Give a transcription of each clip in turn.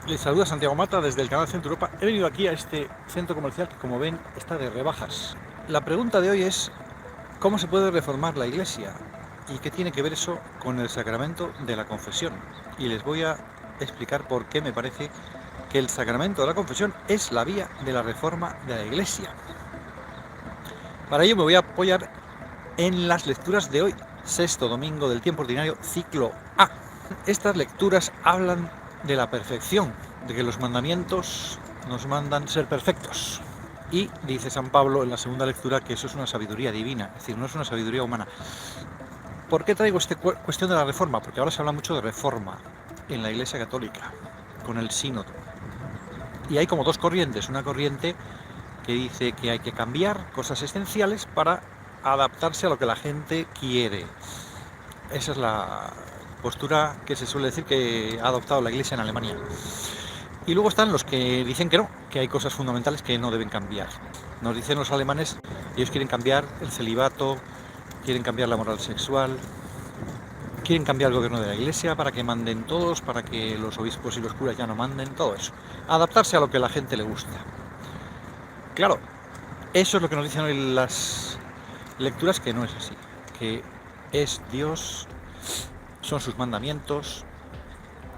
Les saluda Santiago Mata desde el canal Centro Europa. He venido aquí a este centro comercial que, como ven, está de rebajas. La pregunta de hoy es: ¿cómo se puede reformar la Iglesia? ¿Y qué tiene que ver eso con el sacramento de la confesión? Y les voy a explicar por qué me parece que el sacramento de la confesión es la vía de la reforma de la Iglesia. Para ello me voy a apoyar en las lecturas de hoy, sexto domingo del tiempo ordinario, ciclo A. Estas lecturas hablan de la perfección, de que los mandamientos nos mandan ser perfectos. Y dice San Pablo en la segunda lectura que eso es una sabiduría divina, es decir, no es una sabiduría humana. ¿Por qué traigo esta cuestión de la reforma? Porque ahora se habla mucho de reforma en la Iglesia Católica, con el sínodo. Y hay como dos corrientes. Una corriente que dice que hay que cambiar cosas esenciales para adaptarse a lo que la gente quiere. Esa es la postura que se suele decir que ha adoptado la Iglesia en Alemania. Y luego están los que dicen que no, que hay cosas fundamentales que no deben cambiar. Nos dicen los alemanes, ellos quieren cambiar el celibato, quieren cambiar la moral sexual, quieren cambiar el gobierno de la Iglesia para que manden todos, para que los obispos y los curas ya no manden, todo eso. Adaptarse a lo que a la gente le gusta. Claro, eso es lo que nos dicen hoy las lecturas, que no es así, que es Dios, son sus mandamientos.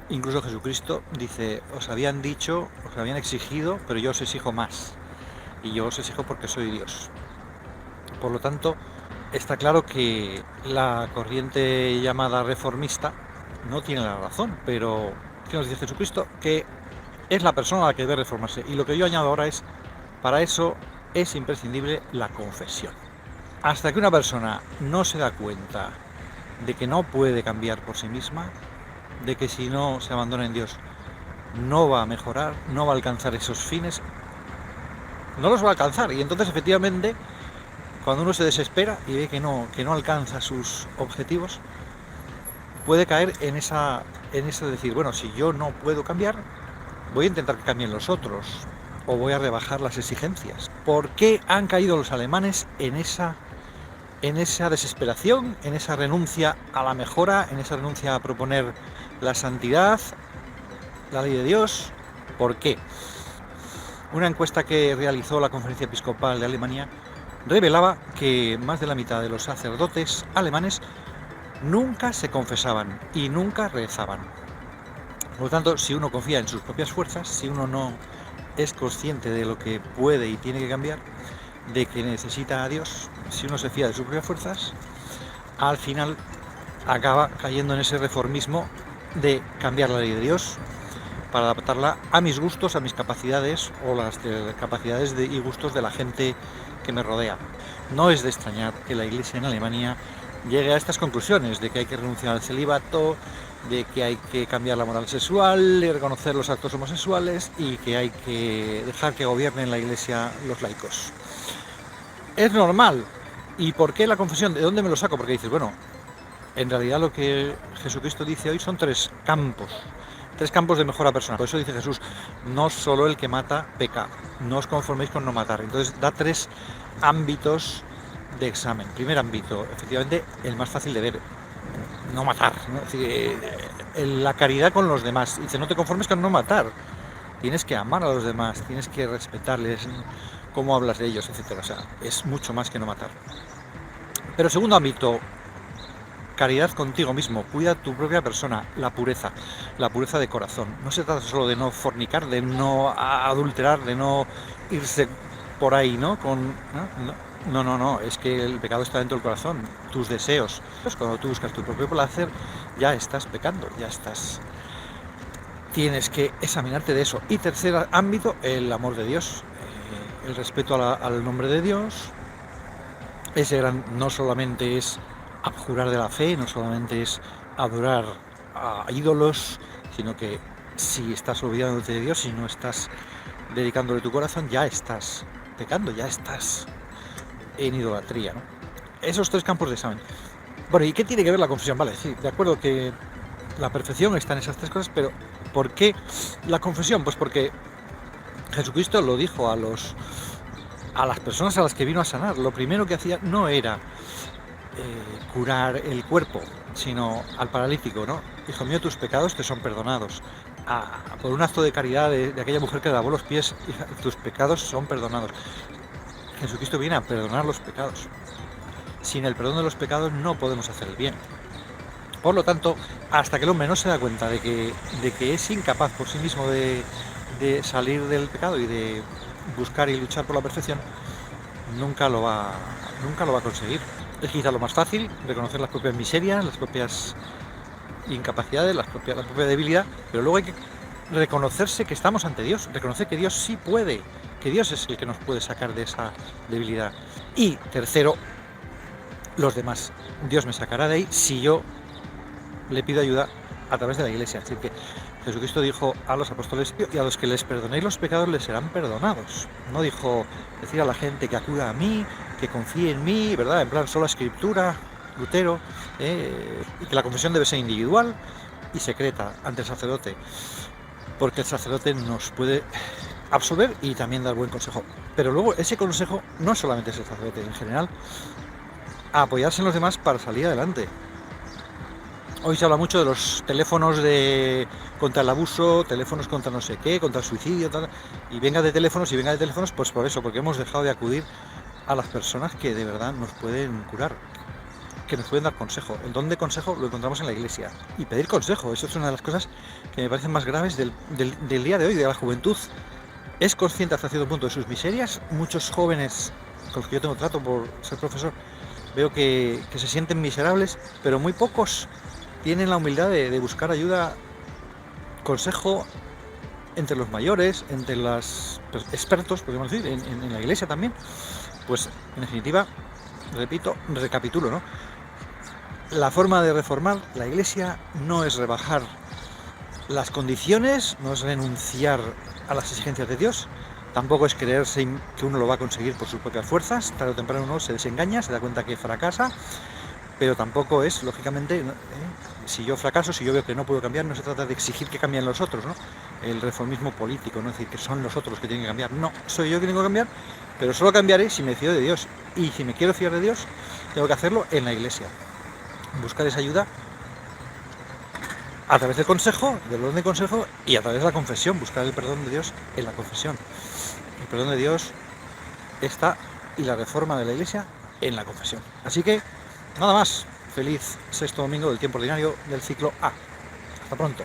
Incluso Jesucristo dice: os habían dicho, os habían exigido, pero yo os exijo más. Y yo os exijo porque soy Dios. Por lo tanto, está claro que la corriente llamada reformista no tiene la razón, pero ¿qué nos dice Jesucristo? Que es la persona a la que debe reformarse. Y lo que yo añado ahora es: para eso es imprescindible la confesión. Hasta que una persona no se da cuenta de que no puede cambiar por sí misma, de que si no se abandona en Dios no va a mejorar, no va a alcanzar esos fines, no los va a alcanzar. Y entonces, efectivamente, cuando uno se desespera y ve que no alcanza sus objetivos, puede caer en esa de decir: bueno, si yo no puedo cambiar, voy a intentar que cambien los otros, o voy a rebajar las exigencias. ¿Por qué han caído los alemanes en esa desesperación, en esa renuncia a la mejora, en esa renuncia a proponer la santidad, la ley de Dios? ¿Por qué? Una encuesta que realizó la Conferencia Episcopal de Alemania revelaba que más de la mitad de los sacerdotes alemanes nunca se confesaban y nunca rezaban. Por lo tanto, si uno confía en sus propias fuerzas, si uno no es consciente de lo que puede y tiene que cambiar, de que necesita a Dios, si uno se fía de sus propias fuerzas, al final acaba cayendo en ese reformismo de cambiar la ley de Dios para adaptarla a mis gustos, a mis capacidades o las capacidades y gustos de la gente que me rodea. No es de extrañar que la Iglesia en Alemania llegue a estas conclusiones de que hay que renunciar al celibato, de que hay que cambiar la moral sexual, de reconocer los actos homosexuales y que hay que dejar que gobiernen la Iglesia los laicos. Es normal. ¿Y por qué la confesión? ¿De dónde me lo saco? Porque dices, bueno, en realidad lo que Jesucristo dice hoy son tres campos de mejora personal. Por eso dice Jesús: no solo el que mata peca, no os conforméis con no matar. Entonces da tres ámbitos de examen. Primer ámbito, efectivamente, el más fácil de ver: no matar, ¿no? Es decir, la caridad con los demás. Dice: no te conformes con no matar, tienes que amar a los demás, tienes que respetarles, cómo hablas de ellos, etcétera. O sea, es mucho más que no matar. Pero segundo ámbito, caridad contigo mismo, cuida tu propia persona, la pureza de corazón. No se trata solo de no fornicar, de no adulterar, de no irse por ahí, ¿no? No, es que el pecado está dentro del corazón, tus deseos. Pues cuando tú buscas tu propio placer, ya estás pecando, ya estás. Tienes que examinarte de eso. Y tercer ámbito, el amor de Dios, el respeto al nombre de Dios. Ese no solamente es abjurar de la fe, no solamente es adorar a ídolos, sino que si estás olvidándote de Dios, si no estás dedicándole tu corazón, ya estás pecando, ya estás en idolatría, ¿no? Esos tres campos de examen. Bueno, ¿y qué tiene que ver la confesión? Vale, sí, de acuerdo que la perfección está en esas tres cosas, pero ¿por qué la confesión? Pues porque Jesucristo lo dijo a las personas a las que vino a sanar. Lo primero que hacía no era curar el cuerpo, sino al paralítico, ¿no? Hijo mío, tus pecados te son perdonados. por un acto de caridad de aquella mujer que lavó los pies, hija, tus pecados son perdonados. Jesucristo viene a perdonar los pecados. Sin el perdón de los pecados no podemos hacer el bien. Por lo tanto, hasta que el hombre no se da cuenta de que es incapaz por sí mismo de salir del pecado y de buscar y luchar por la perfección, nunca lo va a conseguir. Es quizá lo más fácil, reconocer las propias miserias, las propias incapacidades, la propia debilidad, pero luego hay que reconocerse que estamos ante Dios, reconocer que Dios sí puede, que Dios es el que nos puede sacar de esa debilidad. Y tercero, los demás. Dios me sacará de ahí si yo le pido ayuda a través de la Iglesia. Así que Jesucristo dijo a los apóstoles: y a los que les perdonéis los pecados les serán perdonados. No dijo decir a la gente que acuda a mí, que confíe en mí, ¿verdad? En plan, sola escritura, Lutero, y que la confesión debe ser individual y secreta ante el sacerdote, porque el sacerdote nos puede absolver y también dar buen consejo. Pero luego ese consejo no solamente es el sacerdote, en general, a apoyarse en los demás para salir adelante. Hoy se habla mucho de los teléfonos contra el abuso, teléfonos contra no sé qué, contra el suicidio, tal, y venga de teléfonos, pues por eso, porque hemos dejado de acudir a las personas que de verdad nos pueden curar, que nos pueden dar consejo. El don de consejo lo encontramos en la Iglesia. Y pedir consejo, eso es una de las cosas que me parecen más graves del día de hoy, de la juventud. Es consciente hasta cierto punto de sus miserias. Muchos jóvenes con los que yo tengo trato por ser profesor, veo que se sienten miserables, pero muy pocos tienen la humildad de buscar ayuda, consejo entre los mayores, entre los expertos, podemos decir, en la Iglesia también. Pues en definitiva, recapitulo, ¿no? La forma de reformar la Iglesia no es rebajar las condiciones, no es renunciar a las exigencias de Dios, tampoco es creerse que uno lo va a conseguir por sus propias fuerzas. Tarde o temprano uno se desengaña, se da cuenta que fracasa, pero tampoco es, lógicamente, si yo fracaso, si yo veo que no puedo cambiar, no se trata de exigir que cambien los otros, ¿no? El reformismo político, no es decir que son los otros los que tienen que cambiar, no, soy yo que tengo que cambiar, pero solo cambiaré si me fío de Dios, y si me quiero fiar de Dios, tengo que hacerlo en la Iglesia, buscar esa ayuda a través del consejo, del orden de consejo, y a través de la confesión, buscar el perdón de Dios en la confesión. El perdón de Dios está, y la reforma de la Iglesia, en la confesión. Así que, nada más. Feliz sexto domingo del tiempo ordinario del ciclo A. Hasta pronto.